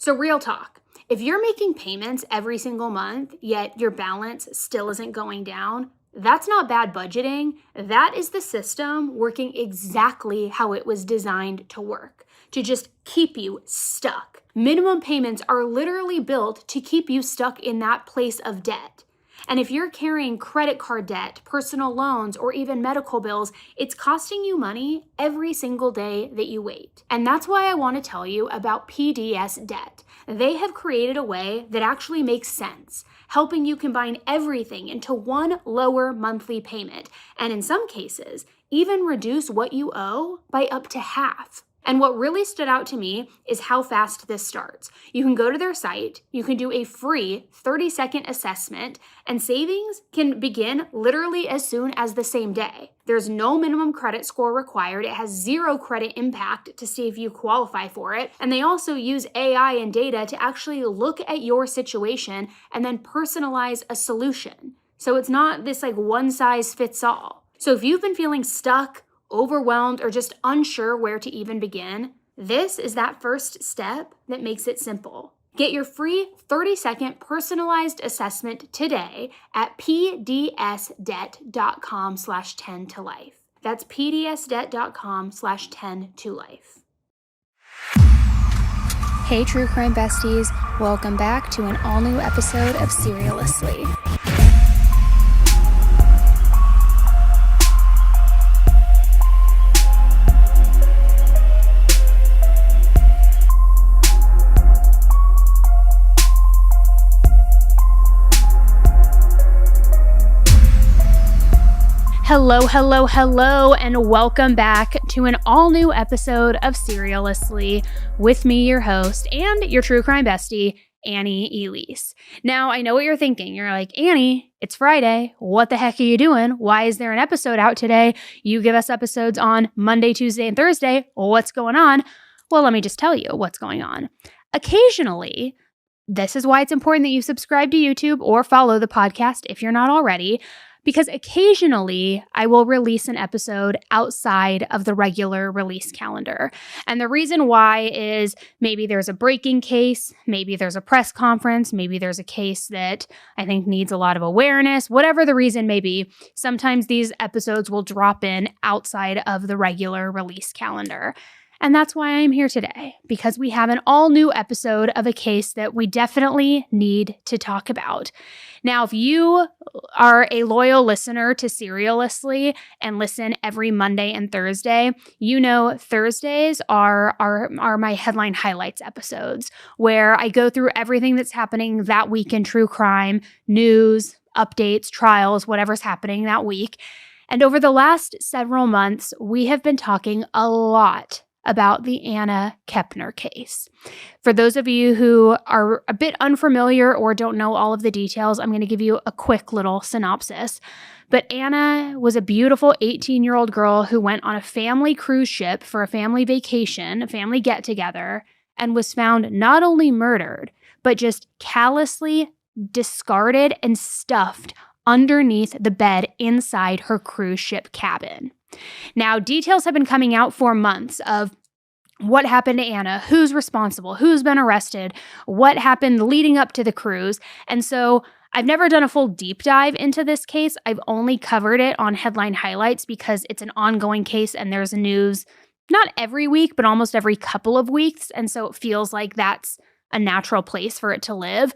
So real talk, if you're making payments every single month, yet your balance still isn't going down, that's not bad budgeting. That is the system working exactly how it was designed to work, to just keep you stuck. Minimum payments are literally built to keep you stuck in that place of debt. And if you're carrying credit card debt, personal loans, or even medical bills, it's costing you money every single day that you wait. And that's why I want to tell you about PDS Debt. They have created a way that actually makes sense, helping you combine everything into one lower monthly payment, and in some cases, even reduce what you owe by up to half. And what really stood out to me is how fast this starts. You can go to their site, you can do a free 30-second assessment, and savings can begin literally as soon as the same day. There's no minimum credit score required. It has zero credit impact to see if you qualify for it. And they also use AI and data to actually look at your situation and then personalize a solution. So it's not this like one size fits all. So if you've been feeling stuck, overwhelmed, or just unsure where to even begin, this is that first step that makes it simple. Get your free 30-second personalized assessment today at pdsdebt.com/10tolife. That's pdsdebt.com/10tolife. Hey, True Crime Besties. Welcome back to an all-new episode of Seriously. Hello, and welcome back to an all-new episode of Seriously with me, your host, and your true crime bestie, Annie Elise. Now, I know what you're thinking. You're like, Annie, it's Friday. What the heck are you doing? Why is there an episode out today? You give us episodes on Monday, Tuesday, and Thursday. What's going on? Well, let me just tell you what's going on. Occasionally, this is why it's important that you subscribe to YouTube or follow the podcast if you're not already, because occasionally I will release an episode outside of the regular release calendar. And the reason why is maybe there's a breaking case, maybe there's a press conference, maybe there's a case that I think needs a lot of awareness, whatever the reason may be. Sometimes these episodes will drop in outside of the regular release calendar. And that's why I'm here today, because we have an all-new episode of a case that we definitely need to talk about. Now, if you are a loyal listener to Seriously and listen every Monday and Thursday, you know Thursdays are my headline highlights episodes, where I go through everything that's happening that week in true crime, news, updates, trials, whatever's happening that week. And over the last several months, we have been talking a lot about the Anna Kepner case. For those of you who are a bit unfamiliar or don't know all of the details, I'm going to give you a quick little synopsis. But Anna was a beautiful 18-year-old girl who went on a family cruise ship for a family vacation, a family get-together, and was found not only murdered, but just callously discarded and stuffed underneath the bed inside her cruise ship cabin. Now, details have been coming out for months of what happened to Anna, who's responsible, who's been arrested, what happened leading up to the cruise. And so I've never done a full deep dive into this case. I've only covered it on headline highlights because it's an ongoing case and there's news not every week, but almost every couple of weeks. And so it feels like that's a natural place for it to live.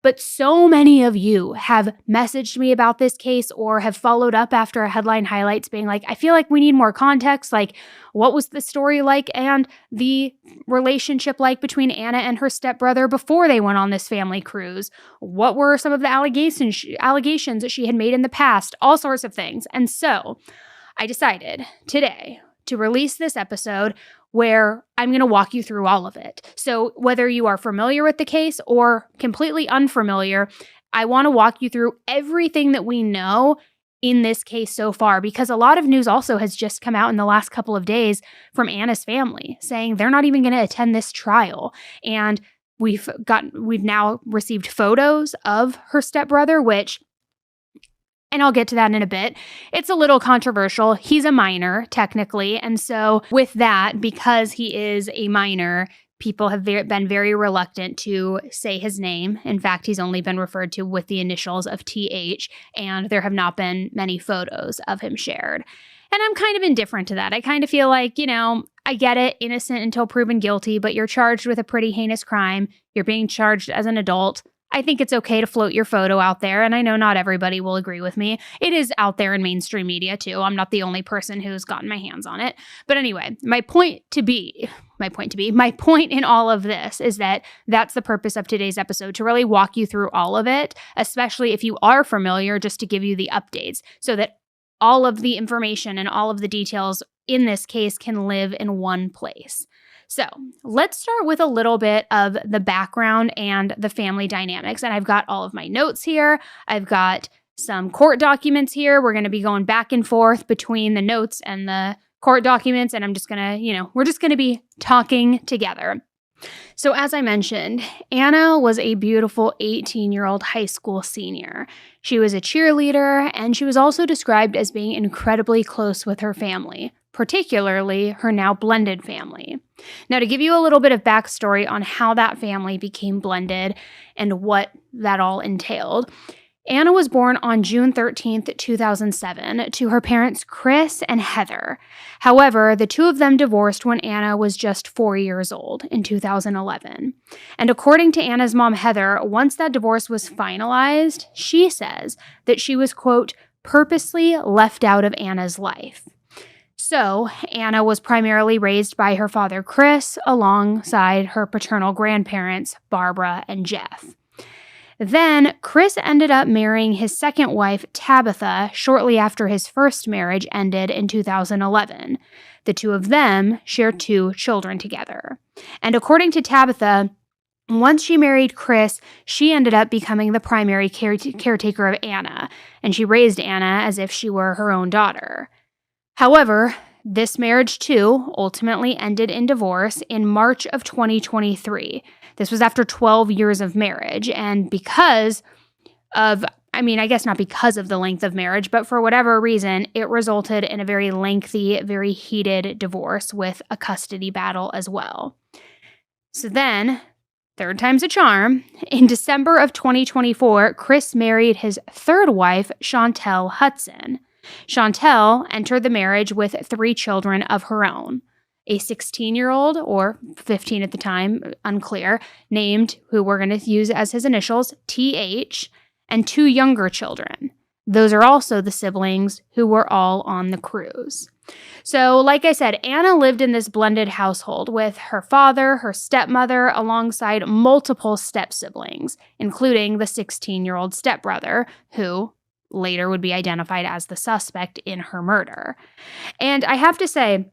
But so many of you have messaged me about this case or have followed up after a headline highlights being like, I feel like we need more context. Like, what was the story like and the relationship like between Anna and her stepbrother before they went on this family cruise? What were some of the allegations that she had made in the past? All sorts of things. And so I decided today to release this episode where I'm going to walk you through all of it. So whether you are familiar with the case or completely unfamiliar, I want to walk you through everything that we know in this case so far, because a lot of news also has just come out in the last couple of days from Anna's family saying they're not even going to attend this trial. And we've now received photos of her stepbrother, which, and I'll get to that in a bit, it's a little controversial. He's a minor, technically. And so with that, because he is a minor, people have been very reluctant to say his name. In fact, he's only been referred to with the initials of TH, and there have not been many photos of him shared. And I'm kind of indifferent to that. I kind of feel like, I get it, innocent until proven guilty, but you're charged with a pretty heinous crime. You're being charged as an adult. I think it's okay to float your photo out there, and I know not everybody will agree with me. It is out there in mainstream media too. I'm not the only person who's gotten my hands on it. But anyway, my point in all of this is that that's the purpose of today's episode, to really walk you through all of it, especially if you are familiar, just to give you the updates so that all of the information and all of the details in this case can live in one place. So let's start with a little bit of the background and the family dynamics. And I've got all of my notes here. I've got some court documents here. We're going to be going back and forth between the notes and the court documents. And I'm just going to, we're just going to be talking together. So as I mentioned, Anna was a beautiful 18-year-old high school senior. She was a cheerleader, and she was also described as being incredibly close with her family, particularly her now blended family. Now, to give you a little bit of backstory on how that family became blended and what that all entailed, Anna was born on June 13th, 2007, to her parents Chris and Heather. However, the two of them divorced when Anna was just 4 years old in 2011. And according to Anna's mom, Heather, once that divorce was finalized, she says that she was, quote, purposely left out of Anna's life. So, Anna was primarily raised by her father, Chris, alongside her paternal grandparents, Barbara and Jeff. Then, Chris ended up marrying his second wife, Tabitha, shortly after his first marriage ended in 2011. The two of them shared 2 children together. And according to Tabitha, once she married Chris, she ended up becoming the primary caretaker of Anna, and she raised Anna as if she were her own daughter. However, this marriage, too, ultimately ended in divorce in March of 2023. This was after 12 years of marriage, and because of, I guess not because of the length of marriage, but for whatever reason, it resulted in a very lengthy, very heated divorce with a custody battle as well. So then, third time's a charm, in December of 2024, Chris married his third wife, Chantel Hudson. Chantel entered the marriage with 3 children of her own. A 16-year-old, or 15 at the time, unclear, named, who we're going to use as his initials, TH, and 2 younger children. Those are also the siblings who were all on the cruise. So, like I said, Anna lived in this blended household with her father, her stepmother, alongside multiple step-siblings, including the 16-year-old stepbrother, who later would be identified as the suspect in her murder. And I have to say,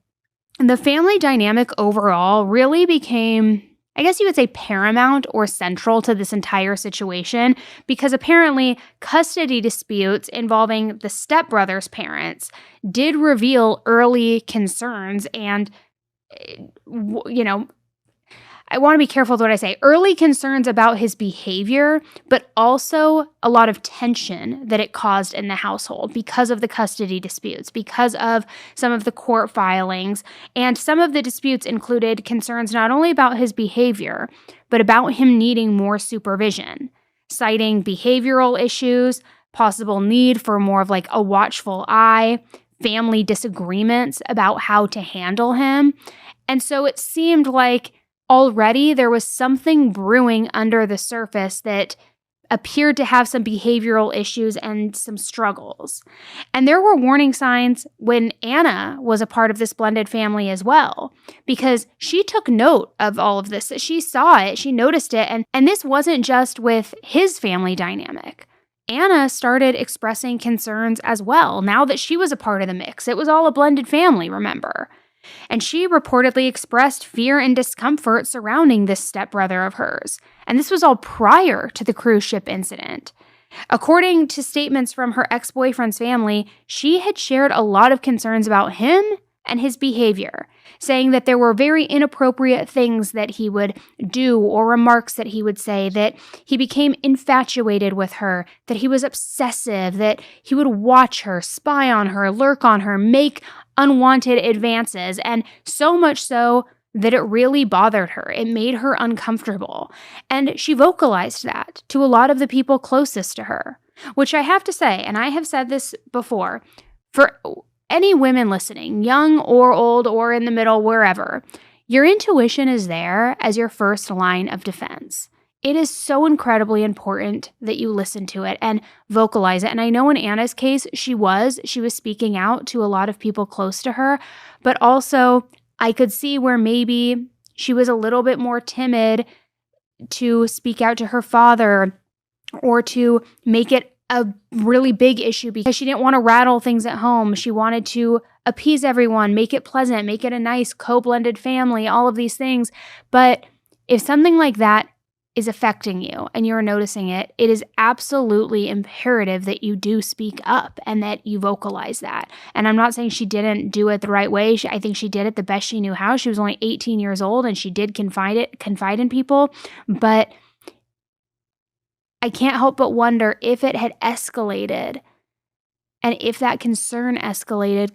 the family dynamic overall really became, I guess you would say, paramount or central to this entire situation, because apparently custody disputes involving the stepbrother's parents did reveal early concerns and, I want to be careful with what I say. Early concerns about his behavior, but also a lot of tension that it caused in the household because of the custody disputes, because of some of the court filings. And some of the disputes included concerns not only about his behavior, but about him needing more supervision, citing behavioral issues, possible need for more of like a watchful eye, family disagreements about how to handle him. And so it seemed like already there was something brewing under the surface that appeared to have some behavioral issues and some struggles. And there were warning signs when Anna was a part of this blended family as well, because she took note of all of this. She saw it, she noticed it, and this wasn't just with his family dynamic. Anna started expressing concerns as well, now that she was a part of the mix. It was all a blended family, remember? And she reportedly expressed fear and discomfort surrounding this stepbrother of hers. And this was all prior to the cruise ship incident. According to statements from her ex-boyfriend's family, she had shared a lot of concerns about him and his behavior, saying that there were very inappropriate things that he would do or remarks that he would say, that he became infatuated with her, that he was obsessive, that he would watch her, spy on her, lurk on her, make unwanted advances, and so much so that it really bothered her. It made her uncomfortable. And she vocalized that to a lot of the people closest to her, which I have to say, and I have said this before, for any women listening, young or old or in the middle, wherever, your intuition is there as your first line of defense. It is so incredibly important that you listen to it and vocalize it. And I know in Anna's case, she was speaking out to a lot of people close to her, but also I could see where maybe she was a little bit more timid to speak out to her father or to make it a really big issue because she didn't want to rattle things at home. She wanted to appease everyone, make it pleasant, make it a nice co-blended family, all of these things. But if something like that is affecting you and you're noticing it, it is absolutely imperative that you do speak up and that you vocalize that. And I'm not saying she didn't do it the right way. I think she did it the best she knew how. She was only 18 years old and she did confide in people. But I can't help but wonder if it had escalated and if that concern escalated,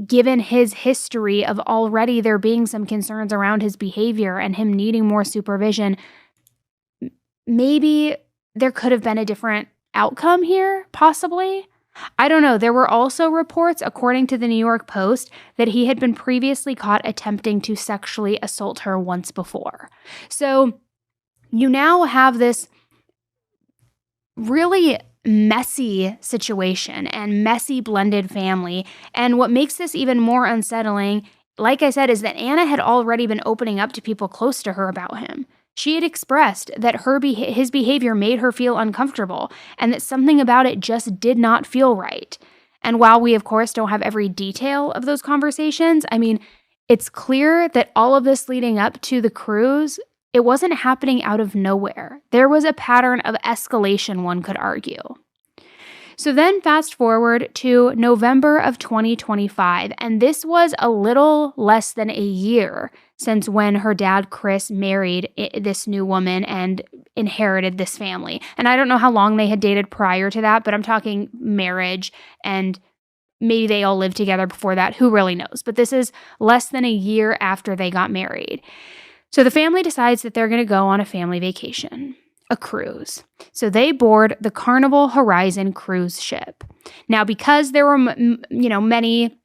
given his history of already there being some concerns around his behavior and him needing more supervision. Maybe there could have been a different outcome here, possibly. I don't know. There were also reports, according to the New York Post, that he had been previously caught attempting to sexually assault her once before. So you now have this really messy situation and messy blended family. And what makes this even more unsettling, like I said, is that Anna had already been opening up to people close to her about him. She had expressed that his behavior made her feel uncomfortable and that something about it just did not feel right. And while we, of course, don't have every detail of those conversations, I mean, it's clear that all of this leading up to the cruise, it wasn't happening out of nowhere. There was a pattern of escalation, one could argue. So then fast forward to November of 2025, and this was a little less than a year since when her dad, Chris, married this new woman and inherited this family. And I don't know how long they had dated prior to that, but I'm talking marriage, and maybe they all lived together before that. Who really knows? But this is less than a year after they got married. So the family decides that they're going to go on a family vacation. A cruise. So they board the Carnival Horizon cruise ship. Now, because there were, many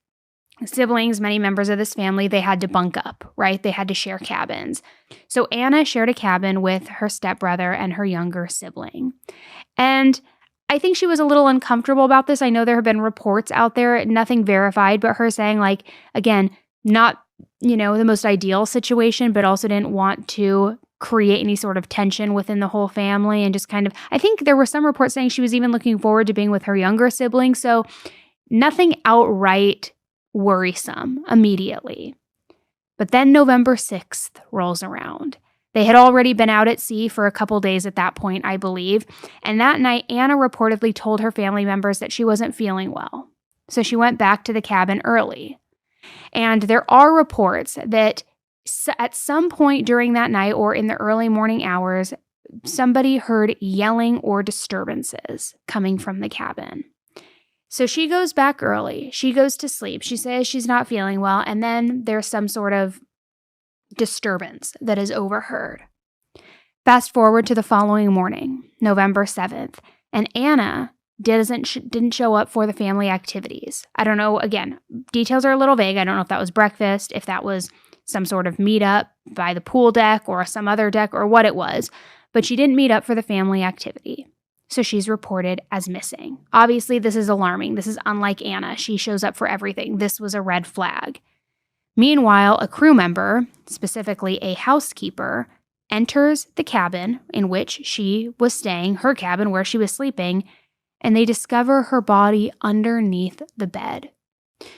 siblings, many members of this family, they had to bunk up, right? They had to share cabins. So Anna shared a cabin with her stepbrother and her younger sibling. And I think she was a little uncomfortable about this. I know there have been reports out there, nothing verified, but her saying, like, again, not, the most ideal situation, but also didn't want to create any sort of tension within the whole family and just kind of, I think there were some reports saying she was even looking forward to being with her younger sibling. So nothing outright worrisome immediately. But then November 6th rolls around. They had already been out at sea for a couple days at that point, I believe. And that night, Anna reportedly told her family members that she wasn't feeling well. So she went back to the cabin early. And there are reports that at some point during that night or in the early morning hours, somebody heard yelling or disturbances coming from the cabin. So she goes back early. She goes to sleep. She says she's not feeling well. And then there's some sort of disturbance that is overheard. Fast forward to the following morning, November 7th, and Anna didn't show up for the family activities. I don't know. Again, details are a little vague. I don't know if that was breakfast, if that was some sort of meetup by the pool deck or some other deck or what it was, but she didn't meet up for the family activity. So she's reported as missing. Obviously, this is alarming. This is unlike Anna. She shows up for everything. This was a red flag. Meanwhile, a crew member, specifically a housekeeper, enters the cabin in which she was staying, her cabin where she was sleeping, and they discover her body underneath the bed.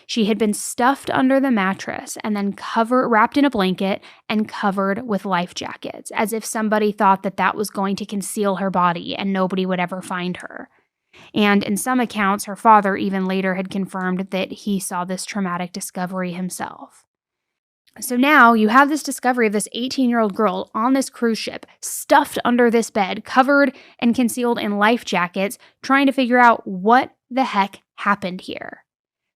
She had been stuffed under the mattress and then wrapped in a blanket and covered with life jackets, as if somebody thought that that was going to conceal her body and nobody would ever find her. And in some accounts, her father even later had confirmed that he saw this traumatic discovery himself. So now you have this discovery of this 18-year-old girl on this cruise ship, stuffed under this bed, covered and concealed in life jackets, trying to figure out what the heck happened here.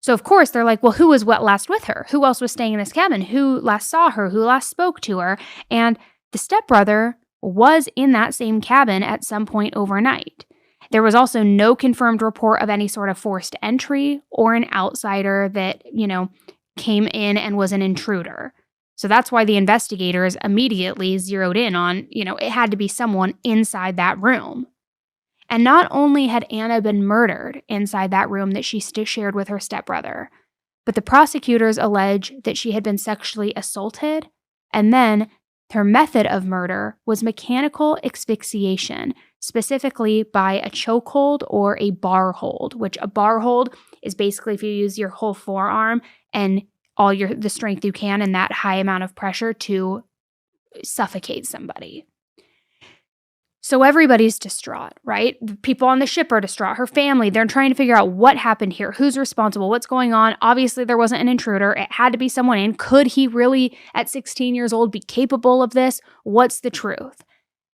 So, of course, they're like, well, who was last with her? Who else was staying in this cabin? Who last saw her? Who last spoke to her? And the stepbrother was in that same cabin at some point overnight. There was also no confirmed report of any sort of forced entry or an outsider that, came in and was an intruder. So that's why the investigators immediately zeroed in on, it had to be someone inside that room. And not only had Anna been murdered inside that room that she shared with her stepbrother, but the prosecutors allege that she had been sexually assaulted, and then her method of murder was mechanical asphyxiation, specifically by a chokehold or a bar hold, which a bar hold is basically if you use your whole forearm and all the strength you can and that high amount of pressure to suffocate somebody. So everybody's distraught, right? The people on the ship are distraught. Her family, they're trying to figure out what happened here. Who's responsible? What's going on? Obviously, there wasn't an intruder. It had to be someone in. Could he really, at 16 years old, be capable of this? What's the truth?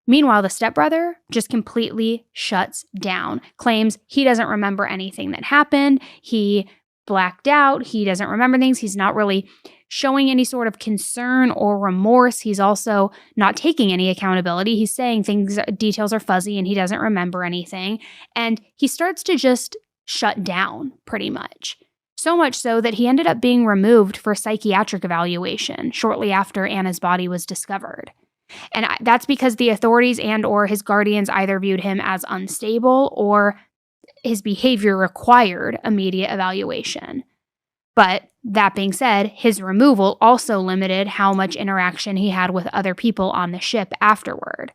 Meanwhile, the stepbrother just completely shuts down, claims he doesn't remember anything that happened. He blacked out. He doesn't remember things. He's not really showing any sort of concern or remorse. He's also not taking any accountability. He's saying details are fuzzy and he doesn't remember anything. And he starts to just shut down pretty much. So much so that he ended up being removed for psychiatric evaluation shortly after Anna's body was discovered. And that's because the authorities and or his guardians either viewed him as unstable or his behavior required immediate evaluation. But that being said, his removal also limited how much interaction he had with other people on the ship afterward.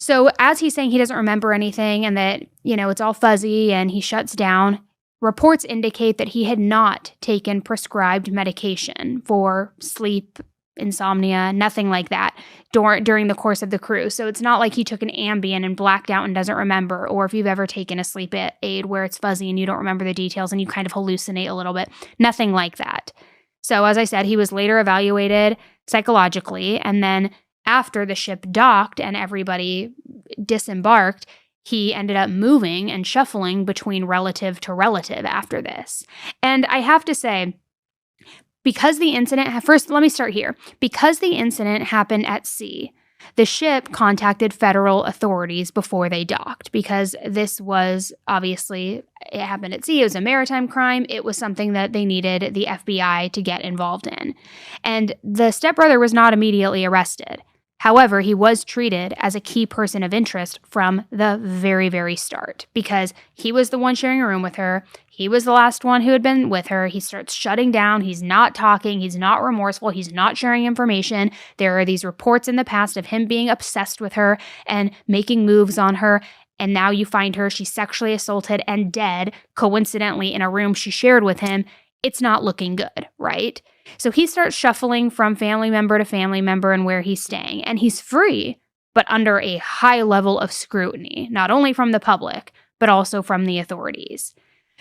So as he's saying he doesn't remember anything and that, it's all fuzzy and he shuts down, reports indicate that he had not taken prescribed medication for sleep, insomnia, nothing like that during the course of the cruise. So it's not like he took an Ambien and blacked out and doesn't remember, or if you've ever taken a sleep aid where it's fuzzy and you don't remember the details and you kind of hallucinate a little bit. Nothing like that. So as I said, he was later evaluated psychologically, and then after the ship docked and everybody disembarked, he ended up moving and shuffling between relative to relative after this. And I have to say, because the incident, first, let me start here. Because the incident happened at sea, the ship contacted federal authorities before they docked because this was obviously, it happened at sea. It was a maritime crime. It was something that they needed the FBI to get involved in. And the stepbrother was not immediately arrested. However, he was treated as a key person of interest from the very, very start because he was the one sharing a room with her. He was the last one who had been with her. He starts shutting down. He's not talking. He's not remorseful. He's not sharing information. There are these reports in the past of him being obsessed with her and making moves on her. And now you find her, she's sexually assaulted and dead, coincidentally, in a room she shared with him. It's not looking good, right? So he starts shuffling from family member to family member and where he's staying. And he's free, but under a high level of scrutiny, not only from the public, but also from the authorities.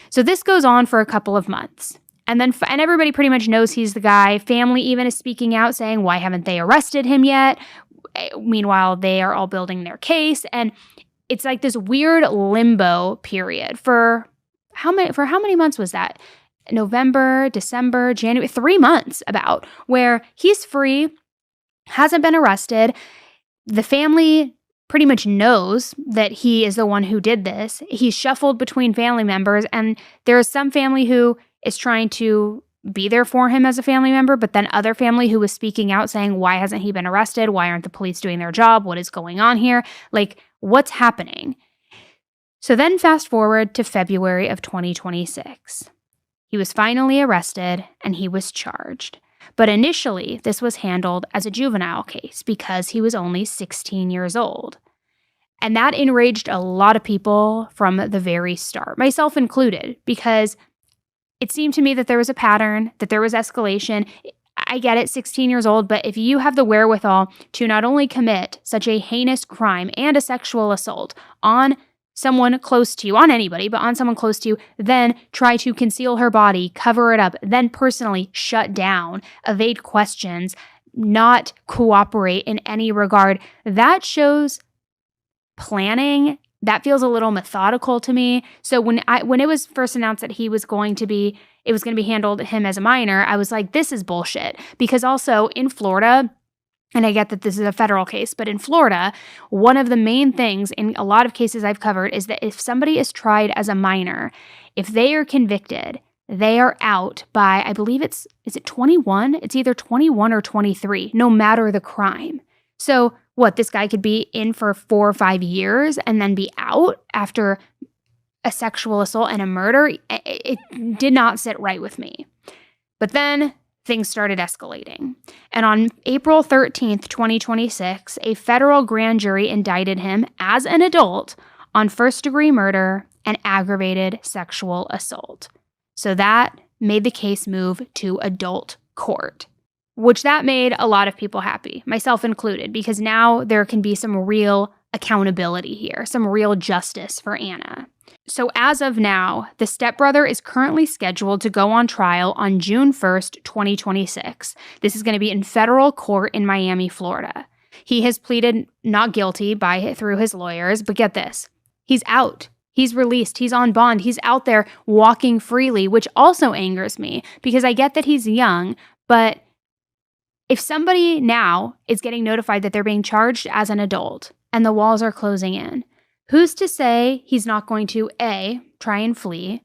So this goes on for a couple of months. And everybody pretty much knows he's the guy. Family even is speaking out saying, why haven't they arrested him yet? Meanwhile, they are all building their case. And it's like this weird limbo period for how many months was that? November, December, January, 3 months about, where he's free, hasn't been arrested. The family pretty much knows that he is the one who did this. He's shuffled between family members, and there is some family who is trying to be there for him as a family member, but then other family who was speaking out saying, why hasn't he been arrested? Why aren't the police doing their job? What is going on here? Like, what's happening? So then fast forward to February of 2026. He was finally arrested and he was charged. But initially, this was handled as a juvenile case because he was only 16 years old. And that enraged a lot of people from the very start, myself included, because it seemed to me that there was a pattern, that there was escalation. I get it, 16 years old, but if you have the wherewithal to not only commit such a heinous crime and a sexual assault on someone close to you, on anybody, but on someone close to you, then try to conceal her body, cover it up, then personally shut down, evade questions, not cooperate in any regard, that shows planning That feels a little methodical to me. So when it was first announced that it was going to be handled him as a minor, I was like, this is bullshit. Because also in Florida, and I get that this is a federal case, but in Florida, one of the main things in a lot of cases I've covered is that if somebody is tried as a minor, if they are convicted, they are out by, I believe is it 21? It's either 21 or 23, no matter the crime. So what, this guy could be in for 4 or 5 years and then be out after a sexual assault and a murder? It did not sit right with me. But then things started escalating. And on April 13th, 2026, a federal grand jury indicted him as an adult on first-degree murder and aggravated sexual assault. So that made the case move to adult court, which that made a lot of people happy, myself included, because now there can be some real accountability here, some real justice for Anna. So as of now, the stepbrother is currently scheduled to go on trial on June 1st, 2026. This is going to be in federal court in Miami, Florida. He has pleaded not guilty through his lawyers, but get this, he's out. He's released. He's on bond. He's out there walking freely, which also angers me because I get that he's young, but if somebody now is getting notified that they're being charged as an adult and the walls are closing in, who's to say he's not going to A, try and flee,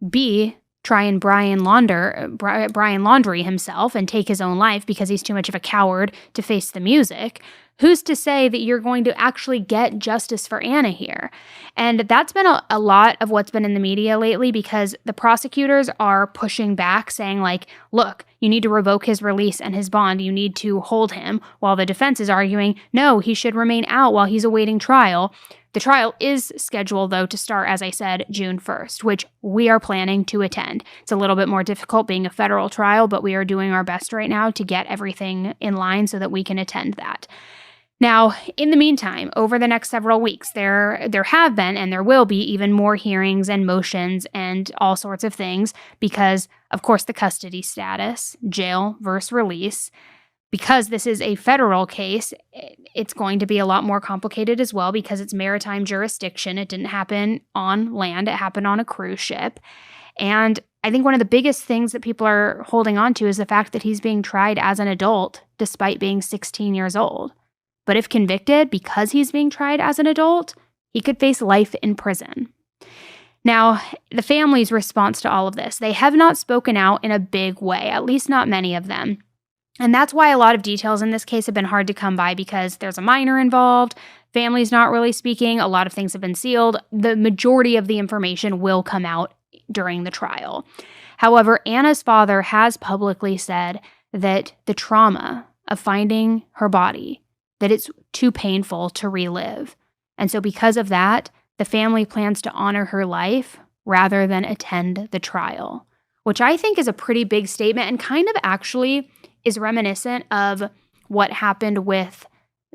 B, try and Brian Laundrie himself and take his own life because he's too much of a coward to face the music? Who's to say that you're going to actually get justice for Anna here? And that's been a lot of what's been in the media lately because the prosecutors are pushing back saying like, look, you need to revoke his release and his bond. You need to hold him, while the defense is arguing, no, he should remain out while he's awaiting trial. The trial is scheduled, though, to start, as I said, June 1st, which we are planning to attend. It's a little bit more difficult being a federal trial, but we are doing our best right now to get everything in line so that we can attend that. Now, in the meantime, over the next several weeks, there have been and there will be even more hearings and motions and all sorts of things because, of course, the custody status, jail versus release. Because this is a federal case, it's going to be a lot more complicated as well because it's maritime jurisdiction. It didn't happen on land. It happened on a cruise ship. And I think one of the biggest things that people are holding on to is the fact that he's being tried as an adult despite being 16 years old. But if convicted, because he's being tried as an adult, he could face life in prison. Now, the family's response to all of this, they have not spoken out in a big way, at least not many of them. And that's why a lot of details in this case have been hard to come by because there's a minor involved, family's not really speaking, a lot of things have been sealed. The majority of the information will come out during the trial. However, Anna's father has publicly said that the trauma of finding her body, that it's too painful to relive. And so because of that, the family plans to honor her life rather than attend the trial, which I think is a pretty big statement and kind of actually is reminiscent of what happened with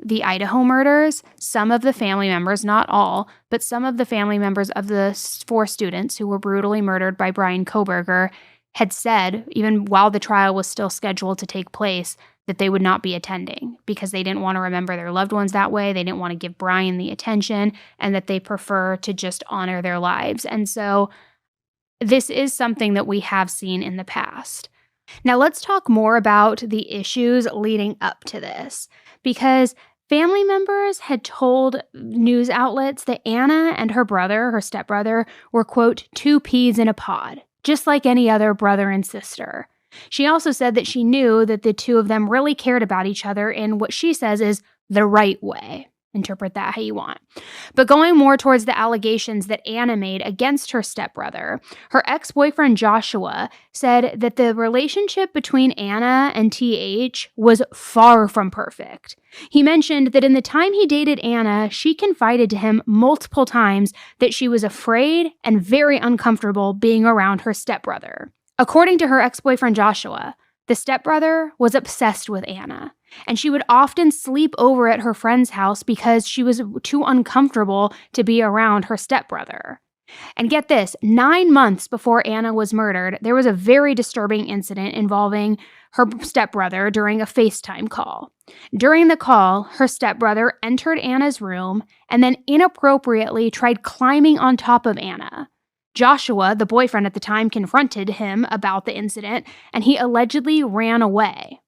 the Idaho murders. Some of the family members, not all, but some of the family members of the 4 students who were brutally murdered by Brian Kohberger had said, even while the trial was still scheduled to take place, that they would not be attending because they didn't want to remember their loved ones that way. They didn't want to give Brian the attention and that they prefer to just honor their lives. And so this is something that we have seen in the past. Now let's talk more about the issues leading up to this because family members had told news outlets that Anna and her brother, her stepbrother, were, quote, 2 peas in a pod, just like any other brother and sister. She also said that she knew that the 2 of them really cared about each other in what she says is the right way. Interpret that how you want. But going more towards the allegations that Anna made against her stepbrother, her ex-boyfriend Joshua said that the relationship between Anna and TH was far from perfect. He mentioned that in the time he dated Anna, she confided to him multiple times that she was afraid and very uncomfortable being around her stepbrother. According to her ex-boyfriend Joshua, the stepbrother was obsessed with Anna, and she would often sleep over at her friend's house because she was too uncomfortable to be around her stepbrother. And get this, 9 months before Anna was murdered, there was a very disturbing incident involving her stepbrother during a FaceTime call. During the call, her stepbrother entered Anna's room and then inappropriately tried climbing on top of Anna. Joshua, the boyfriend at the time, confronted him about the incident, and he allegedly ran away.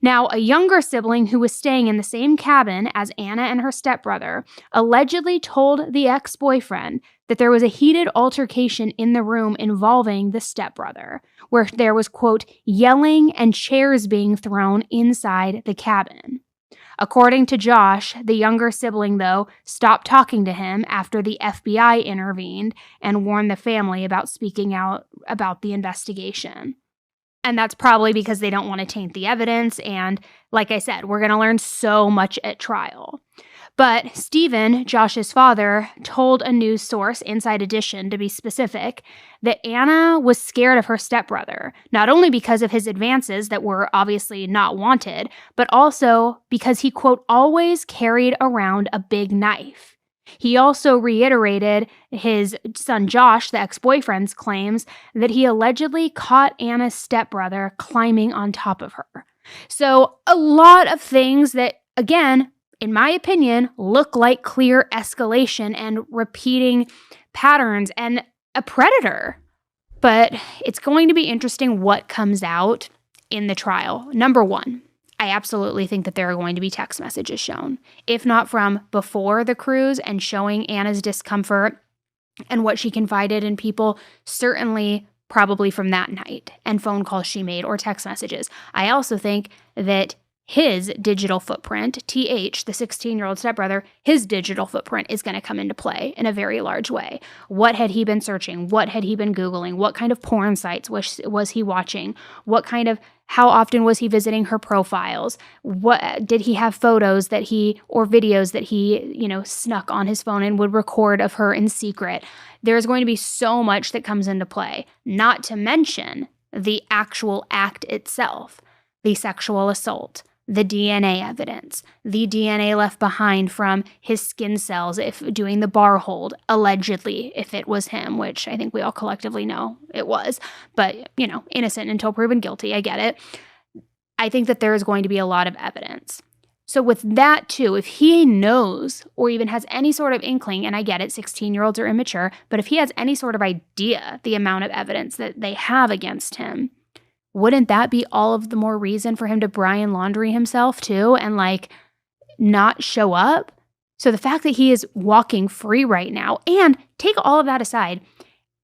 Now, a younger sibling who was staying in the same cabin as Anna and her stepbrother allegedly told the ex-boyfriend that there was a heated altercation in the room involving the stepbrother, where there was, quote, yelling and chairs being thrown inside the cabin. According to Josh, the younger sibling, though, stopped talking to him after the FBI intervened and warned the family about speaking out about the investigation. And that's probably because they don't want to taint the evidence. And like I said, we're going to learn so much at trial. But Stephen, Josh's father, told a news source, Inside Edition to be specific, that Anna was scared of her stepbrother, not only because of his advances that were obviously not wanted, but also because he, quote, always carried around a big knife. He also reiterated his son Josh, the ex-boyfriend's claims that he allegedly caught Anna's stepbrother climbing on top of her. So a lot of things that, again, in my opinion, look like clear escalation and repeating patterns and a predator. But it's going to be interesting what comes out in the trial. Number one, I absolutely think that there are going to be text messages shown, if not from before the cruise and showing Anna's discomfort and what she confided in people, certainly probably from that night and phone calls she made or text messages. I also think that his digital footprint, TH, the 16-year-old stepbrother, his digital footprint is going to come into play in a very large way. What had he been searching? What had he been Googling? What kind of porn sites was he watching? How often was he visiting her profiles? What did he have photos or videos that he, snuck on his phone and would record of her in secret? There's going to be so much that comes into play, not to mention the actual act itself, the sexual assault, the DNA evidence, the DNA left behind from his skin cells if doing the bar hold, allegedly, if it was him, which I think we all collectively know it was. But, innocent until proven guilty, I get it. I think that there is going to be a lot of evidence. So with that too, if he knows or even has any sort of inkling, and I get it, 16-year-olds are immature, but if he has any sort of idea the amount of evidence that they have against him, wouldn't that be all of the more reason for him to Brian Laundrie himself too and not show up? So the fact that he is walking free right now, and take all of that aside,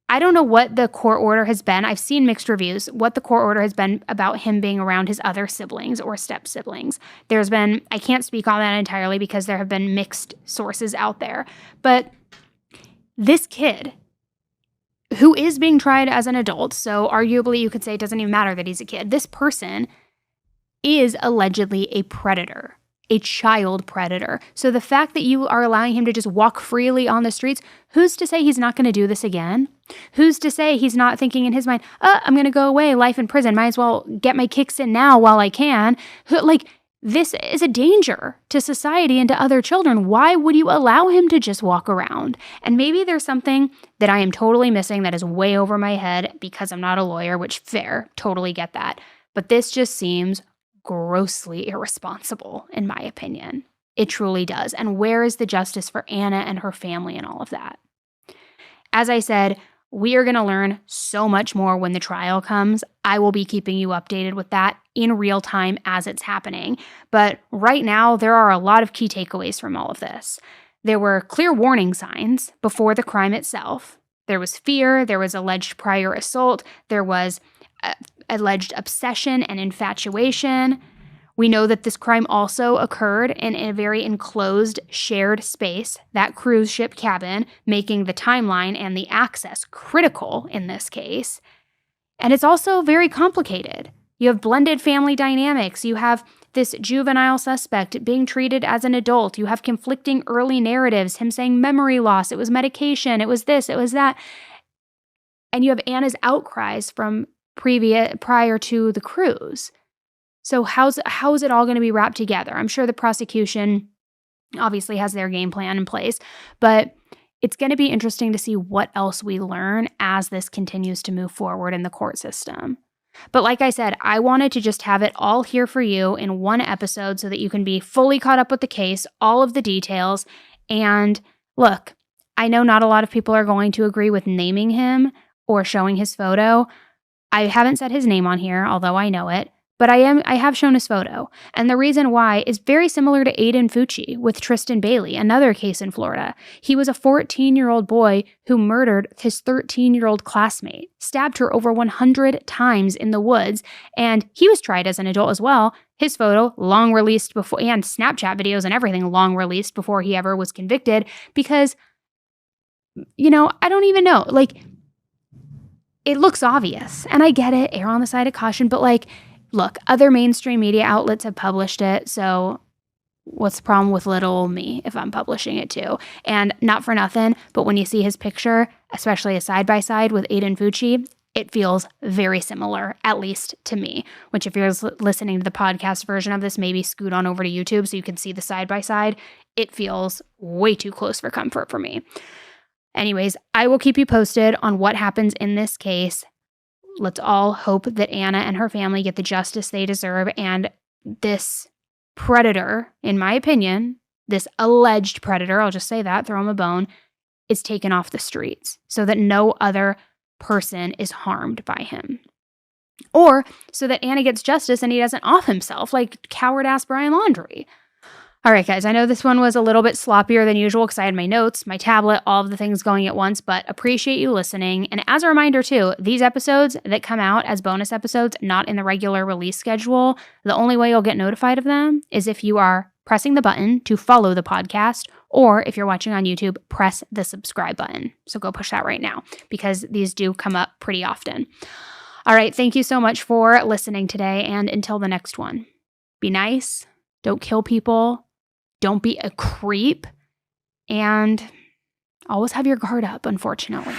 I don't know what the court order has been. I've seen mixed reviews, what the court order has been about him being around his other siblings or step siblings. I can't speak on that entirely because there have been mixed sources out there. But this kid, who is being tried as an adult, so arguably you could say it doesn't even matter that he's a kid. This person is allegedly a predator, a child predator. So the fact that you are allowing him to just walk freely on the streets, who's to say he's not going to do this again? Who's to say he's not thinking in his mind, I'm going to go away, life in prison, might as well get my kicks in now while I can. This is a danger to society and to other children. Why would you allow him to just walk around? And maybe there's something that I am totally missing that is way over my head because I'm not a lawyer, which fair, totally get that. But this just seems grossly irresponsible, in my opinion. It truly does. And where is the justice for Anna and her family and all of that? As I said, we are going to learn so much more when the trial comes. I will be keeping you updated with that in real time as it's happening. But right now, there are a lot of key takeaways from all of this. There were clear warning signs before the crime itself. There was fear. There was alleged prior assault. There was alleged obsession and infatuation. We know that this crime also occurred in a very enclosed, shared space, that cruise ship cabin, making the timeline and the access critical in this case. And it's also very complicated. You have blended family dynamics. You have this juvenile suspect being treated as an adult. You have conflicting early narratives, him saying memory loss, it was medication, it was this, it was that. And you have Anna's outcries from prior to the cruise. So how is it all going to be wrapped together? I'm sure the prosecution obviously has their game plan in place, but it's going to be interesting to see what else we learn as this continues to move forward in the court system. But like I said, I wanted to just have it all here for you in one episode so that you can be fully caught up with the case, all of the details. And look, I know not a lot of people are going to agree with naming him or showing his photo. I haven't said his name on here, although I know it, but I have shown his photo. And the reason why is very similar to Aiden Fucci with Tristan Bailey, another case in Florida. He was a 14-year-old boy who murdered his 13-year-old classmate, stabbed her over 100 times in the woods, and he was tried as an adult as well. His photo long released before, and Snapchat videos and everything long released before he ever was convicted because, I don't even know. It looks obvious, and I get it, err on the side of caution, but look, other mainstream media outlets have published it, so what's the problem with little old me if I'm publishing it too? And not for nothing, but when you see his picture, especially a side-by-side with Aiden Fucci, it feels very similar, at least to me, which if you're listening to the podcast version of this, maybe scoot on over to YouTube so you can see the side-by-side. It feels way too close for comfort for me. Anyways, I will keep you posted on what happens in this case. Let's all hope that Anna and her family get the justice they deserve, and this predator, in my opinion, this alleged predator, I'll just say that, throw him a bone, is taken off the streets so that no other person is harmed by him. Or so that Anna gets justice and he doesn't off himself like coward-ass Brian Laundrie. All right, guys, I know this one was a little bit sloppier than usual because I had my notes, my tablet, all of the things going at once, but appreciate you listening. And as a reminder, too, these episodes that come out as bonus episodes, not in the regular release schedule, the only way you'll get notified of them is if you are pressing the button to follow the podcast, or if you're watching on YouTube, press the subscribe button. So go push that right now because these do come up pretty often. All right, thank you so much for listening today, and until the next one, be nice, don't kill people, don't be a creep, and always have your guard up, unfortunately.